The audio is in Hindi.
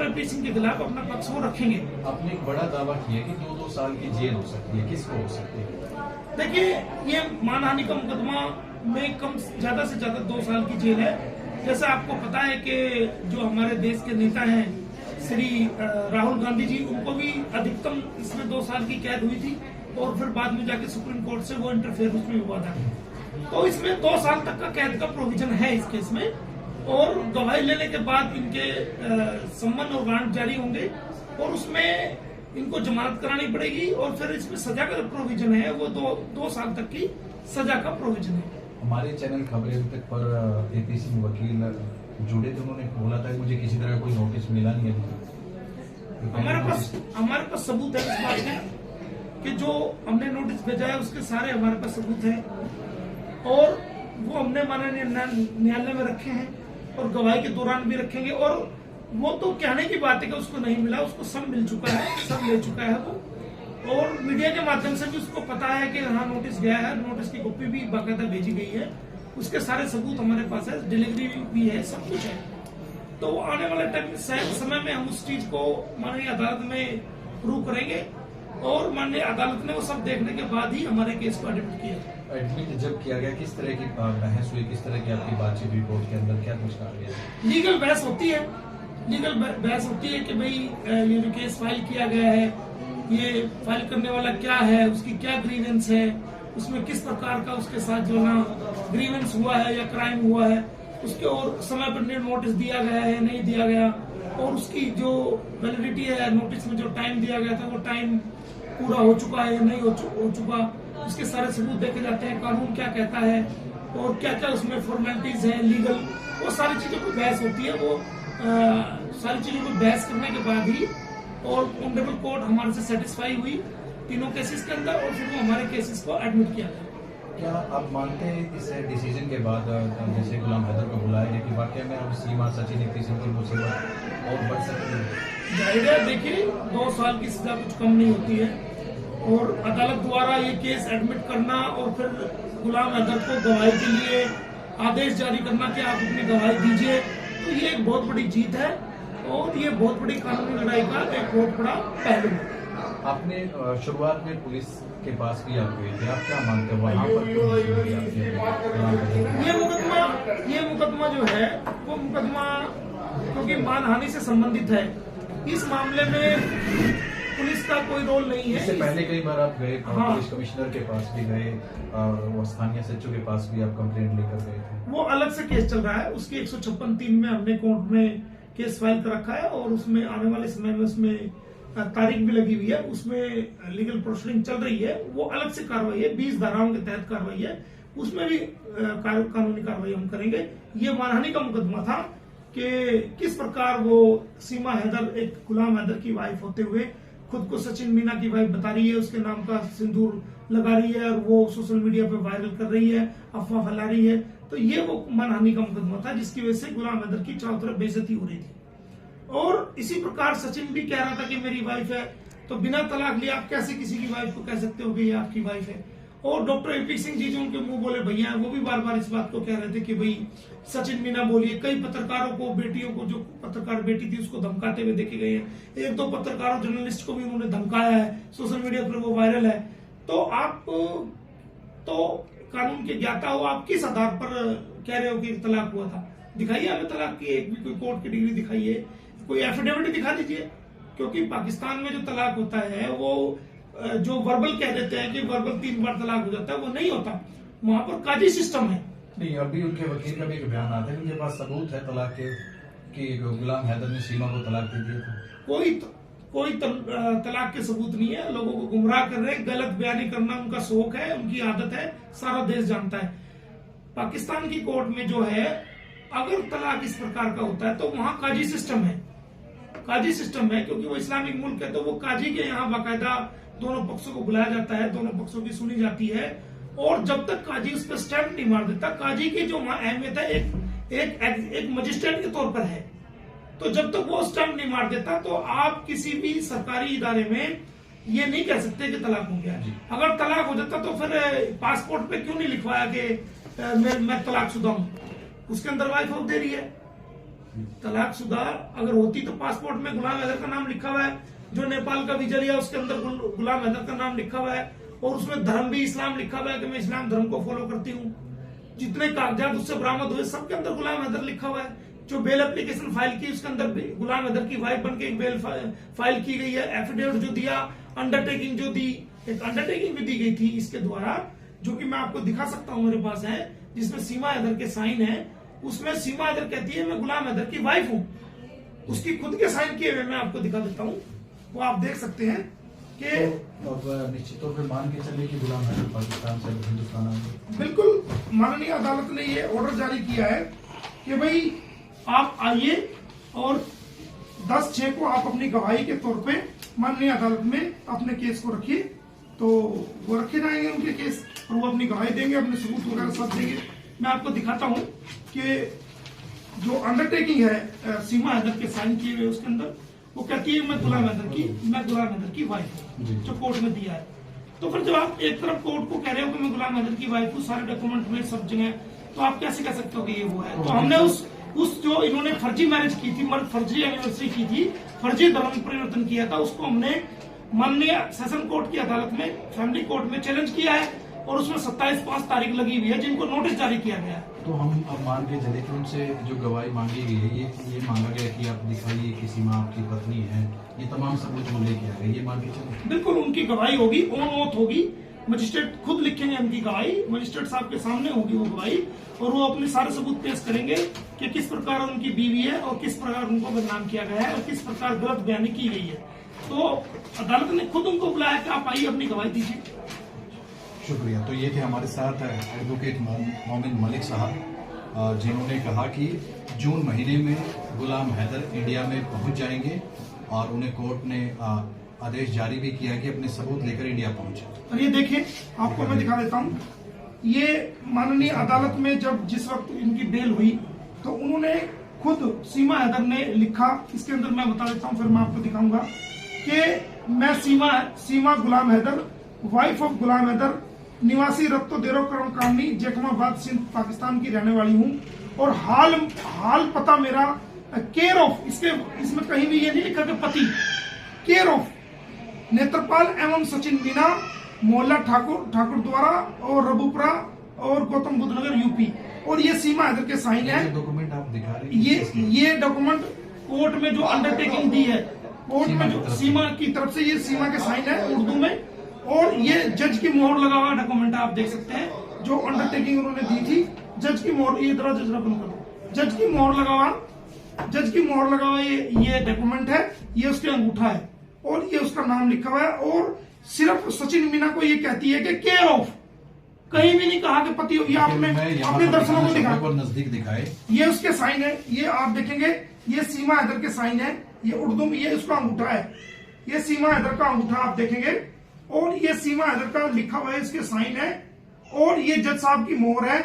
डॉक्टर एपी सिंह के खिलाफ अपना पक्ष वो रखेंगे। आपने एक बड़ा दावा किया कि 2-2 साल की जेल हो सकती है, किसको हो सकती है? देखिए, ये मानहानि का मुकदमा में कम ज्यादा से ज्यादा 2 साल की जेल है। जैसा आपको पता है कि जो हमारे देश के नेता हैं श्री राहुल गांधी जी, उनको भी अधिकतम इसमें 2 साल की कैद हुई थी और फिर बाद में जाके सुप्रीम कोर्ट से वो इंटरफेयर उसमें हुआ था। तो इसमें 2 साल तक का कैद का प्रोविजन है इस केस में, और गवाही लेने के बाद इनके सम्मन और वारंट जारी होंगे और उसमें इनको जमानत करानी पड़ेगी, और फिर इसमें सजा का प्रोविजन है वो 2 साल तक की सजा का प्रोविजन है। हमारे चैनल खबरें अभी तक पर एपी सिंह वकील जुड़े थे, उन्होंने बोला था कि मुझे किसी तरह कोई नोटिस मिला नहीं है। हमारे पास सबूत है इस बात में कि जो हमने नोटिस भेजा है उसके सारे हमारे पास सबूत हैं, और वो हमने माननीय न्यायालय में रखे हैं और गवाही के दौरान भी रखेंगे। और वो तो कहने की बात है कि उसको नहीं मिला, उसको सब मिल चुका है, सब ले चुका है वो, और मीडिया के माध्यम से भी उसको पता है कि हाँ नोटिस गया है, नोटिस की कॉपी भी बाकायदा भेजी गई है, उसके सारे सबूत हमारे पास है, डिलीवरी भी है, सब कुछ है। तो आने वाले समय में हम उस चीज को माननीय अदालत में प्रूव करेंगे, और माननीय अदालत ने वो सब देखने के बाद ही हमारे केस को एडमिट किया। एडमिट जब किया गया, किस तरह की बहस हुई, किस तरह की आपकी बातचीत हुई कोर्ट के अंदर, क्या कुछ कहा गया? लीगल बहस होती है, लीगल बहस होती है कि भाई ये जो केस फाइल किया गया है, ये फाइल करने वाला क्या है, उसकी क्या ग्रीवेंस है, उसमें किस प्रकार का उसके साथ जो ना ग्रीवेंस हुआ है या क्राइम हुआ है, उसके और समय पर नोटिस दिया गया है नहीं दिया गया, और उसकी जो वैलिडिटी है नोटिस में जो टाइम दिया गया था वो टाइम पूरा हो चुका है या नहीं हो चुका, उसके सारे सबूत देखे जाते हैं, कानून क्या कहता है और क्या क्या उसमें फॉर्मेलिटीज है लीगल, वो सारी चीजों की बहस होती है। वो सारी चीजों को बहस करने के बाद ही और ऑनरेबल कोर्ट हमारे से सेटिस्फाई हुई तीनों केसेस के अंदर, और फिर वो हमारे केसेस को एडमिट किया गया। क्या आप मानते हैं इस डिसीजन के बाद जैसे गुलाम हैदर को बुलाया गया कि वाकई में अब सीमा सचिन एपी सिंह की मुसीबत और बढ़ सकती है? जाहिर है, देखिए 2 साल की सजा कुछ कम नहीं होती है, और अदालत द्वारा ये केस एडमिट करना और फिर गुलाम हैदर को गवाही के लिए आदेश जारी करना कि आप अपनी गवाही दीजिए, तो ये एक बहुत बड़ी जीत है, और ये बहुत बड़ी कानूनी लड़ाई का एक बहुत बड़ा पहलू है। आपने शुरुआत में पुलिस के पास भी आप गए थे, आप क्या मानते हैं वहाँ पर ये मुकदमा जो है वो मुकदमा क्योंकि मानहानि से संबंधित है, इस मामले में पुलिस का कोई रोल नहीं है। इससे पहले कई बार आप गए, पुलिस कमिश्नर के पास भी गए और वो स्थानीय सचिव के पास भी आप कंप्लेंट लेकर गए थे। वो अलग से केस चल रहा है, उसकी 156(3) में हमने कोर्ट में केस फाइल कर रखा है, और उसमें आने वाले समय में उसमें तारीख भी लगी हुई है, उसमें लीगल प्रोसीडिंग चल रही है, वो अलग से कार्रवाई है, 20 धाराओं के तहत कार्रवाई है, उसमें भी कानूनी कार्रवाई हम करेंगे। ये मानहानि का मुकदमा था कि किस प्रकार वो सीमा हैदर, एक गुलाम हैदर की वाइफ होते हुए खुद को सचिन मीना की वाइफ बता रही है, उसके नाम का सिंदूर लगा रही है, और वो सोशल मीडिया पे वायरल कर रही है, अफवाह फैला रही है, तो ये वो मानहानि का मुकदमा था जिसकी वजह से गुलाम हैदर की चारों तरफ बेइज्जती हो रही थी। और इसी प्रकार सचिन भी कह रहा था कि मेरी वाइफ है, तो बिना तलाक लिए आप कैसे किसी की वाइफ को कह सकते हो कि ये आपकी वाइफ है। और डॉक्टर एपी सिंह जी जो उनके मुंह बोले भैया, वो भी बार बार इस बात को कह रहे थे कि भाई सचिन मीना बोलिए। कई पत्रकारों को, बेटियों को, जो पत्रकार बेटी थी उसको धमकाते हुए देखे गए हैं, 1-2 पत्रकारों जर्नलिस्ट को भी उन्होंने धमकाया है, सोशल मीडिया पर वो वायरल है। तो आप तो कानून के ज्ञाता हो, आप किस आधार पर कह रहे हो कि तलाक हुआ था? दिखाइए हमें तलाक की एक भी कोई कोर्ट की डिग्री दिखाइए, कोई एफिडेविट दिखा दीजिए, क्योंकि पाकिस्तान में जो तलाक होता है वो जो वर्बल कह देते हैं कि वर्बल 3 बार तलाक हो जाता है, वो नहीं होता, वहां पर काजी सिस्टम है। नहीं, अभी उनके वकील का भी एक बयान आता है कि उनके पास सबूत है तलाक के कि गुलाम हैदर ने सीमा को तलाक दे दिया था। कोई तलाक के सबूत नहीं है, लोगों को गुमराह कर रहे हैं, गलत बयानी करना उनका शौक है, उनकी आदत है, सारा देश जानता है। पाकिस्तान की कोर्ट में जो है, अगर तलाक इस प्रकार का होता है तो वहां काजी सिस्टम है, काजी सिस्टम है, क्योंकि वो इस्लामिक मुल्क है, तो वो काजी के यहाँ बाकायदा दोनों पक्षों को बुलाया जाता है, दोनों पक्षों की सुनी जाती है, और जब तक काजी उस पर स्टैंप नहीं मार देता, काजी की जो अहमियत है एक मजिस्ट्रेट के तौर पर है, तो जब तक वो स्टैंप नहीं मार देता तो आप किसी भी सरकारी इदारे में ये नहीं कह सकते कि तलाक हो गया। अगर तलाक हो जाता तो फिर पासपोर्ट पे क्यों नहीं लिखवाया कि मैं तलाकशुदा हूं? उसके अंदर वाइफ ऑफ दे रही है। तलाकशुदा अगर होती तो पासपोर्ट में गुलाम हैदर का नाम लिखा हुआ है, जो नेपाल का वीजा लिया उसके अंदर गुलाम हैदर का नाम लिखा हुआ है, और उसमें धर्म भी इस्लाम लिखा हुआ है कि मैं इस्लाम धर्म को फॉलो करती हूँ। जितने कागजात उससे बरामद हुए सबके अंदर गुलाम हैदर लिखा हुआ है। जो बेल एप्लीकेशन फाइल की उसके अंदर भी गुलाम हैदर की वाइफ बनके एक बेल फाइल की गई है। एफिडेविट जो दिया, अंडरटेकिंग जो दी, एक अंडरटेकिंग भी दी गई थी इसके द्वारा, जो कि मैं आपको दिखा सकता हूँ, मेरे पास है, जिसमें सीमा हैदर के साइन है। उसमें सीमा हैदर कहती है मैं गुलाम हैदर की वाइफ हूँ, उसकी खुद के साइन किए हुए मैं आपको दिखा देता हूँ, वो आप देख सकते हैं कि तो अब निश्चित तौर पे मान के चले कि गुलाम हैदर पाकिस्तान से हिंदुस्तान आए। बिल्कुल माननीय अदालत ने ये ऑर्डर जारी किया है कि भाई आप आइए और 10/6 को आप अपनी गवाही के तौर पे माननीय अदालत में अपने केस को रखिए। तो वो रखे जाएंगे उनके केस, और वो अपनी गवाही देंगे, अपने सबूत वगैरह सब देंगे। मैं आपको दिखाता हूँ कि जो अंडरटेकिंग है सीमा हैदर के साइन किए हुए उसके अंदर वो कहती है मैं गुलाम हैदर की वाइफ हूँ, जो कोर्ट में दिया है। तो फिर जब आप एक तरफ कोर्ट को कह रहे हो कि मैं गुलाम हैदर की वाइफ हूँ, सारे डॉक्यूमेंट में सब जगह, तो आप कैसे कह सकते हो कि ये वो है। तो हमने उस जो इन्होंने फर्जी मैरिज की थी, फर्जी एनिवर्सरी की थी, फर्जी धर्म परिवर्तन किया था, उसको हमने माननीय सेशन कोर्ट की अदालत में, फैमिली कोर्ट में चैलेंज किया है, और उसमें 27/5 तारीख लगी हुई है, जिनको नोटिस जारी किया गया है। तो हम अब मान के चले कि उनसे जो गवाही मांगी गई है, ये मांगा गया कि आप दिखाइए कि सीमा आपकी पत्नी है, ये तमाम सबूत वो लेके आ गए, ये मान के चले। बिल्कुल उनकी गवाही होगी, ऑन ओथ होगी, मजिस्ट्रेट खुद लिखेंगे उनकी गवाही, मजिस्ट्रेट साहब के सामने होगी वो गवाही, और वो अपने सारे सबूत पेश करेंगे कि किस प्रकार उनकी बीवी है और किस प्रकार उनको बदनाम किया गया है और किस प्रकार गलत बयानी की गई है। तो अदालत ने खुद उनको बुलाया कि आप आइए अपनी गवाही दीजिए। शुक्रिया। तो ये थे हमारे साथ एडवोकेट मोमिन मलिक साहब, जिन्होंने कहा कि जून महीने में गुलाम हैदर इंडिया में पहुंच जाएंगे, और उन्हें कोर्ट ने आदेश जारी भी किया कि अपने सबूत लेकर इंडिया पहुंचे। और ये देखिए, आपको मैं दिखा देता हूँ, ये माननीय अदालत में जब जिस वक्त इनकी बेल हुई तो उन्होंने खुद सीमा हैदर ने लिखा, इसके अंदर मैं बता देता हूँ, फिर मैं आपको दिखाऊंगा कि मैं सीमा गुलाम हैदर, वाइफ ऑफ गुलाम हैदर, निवासी रत्तो देरो करम कामनी, जखमाबाद सिंध पाकिस्तान की रहने वाली हूँ, और हाल पता मेरा केयर ऑफ, इसमें कहीं भी ये नहीं लिखा कि पति, केयर ऑफ नेत्रपाल एवं सचिन मीना, मोहल्ला ठाकुर द्वारा और रबुपुरा और गौतम बुद्ध नगर यूपी। और ये सीमा हैदर के साइन है। डॉक्यूमेंट आप दिखा रहे हैं, ये डॉक्यूमेंट कोर्ट में जो अंडरटेकिंग दी है, कोर्ट में जो सीमा की तरफ से, ये सीमा के साइन है उर्दू में, और ये जज की मोहर लगा हुआ डॉक्यूमेंट आप देख सकते हैं, जो अंडरटेकिंग उन्होंने दी थी, जज की मोहर, ये जरा जज बंद करो, जज की मोहर लगा हुआ ये डॉक्यूमेंट है, ये उसके अंगूठा है, और ये उसका नाम लिखा हुआ है, और सिर्फ सचिन मीना को ये कहती है कि केयर ऑफ, कहीं भी नहीं कहा कि पति। ये आपने अपने दर्शकों को दिखा, नजदीक दिखाए, ये उसके साइन है, ये आप देखेंगे, ये सीमा हैदर के साइन है, ये उर्दू में, ये उसका अंगूठा है, ये सीमा हैदर का अंगूठा आप देखेंगे, और ये सीमा हैदर का लिखा हुआ है, इसके साइन है, और ये जज साहब की मोहर है,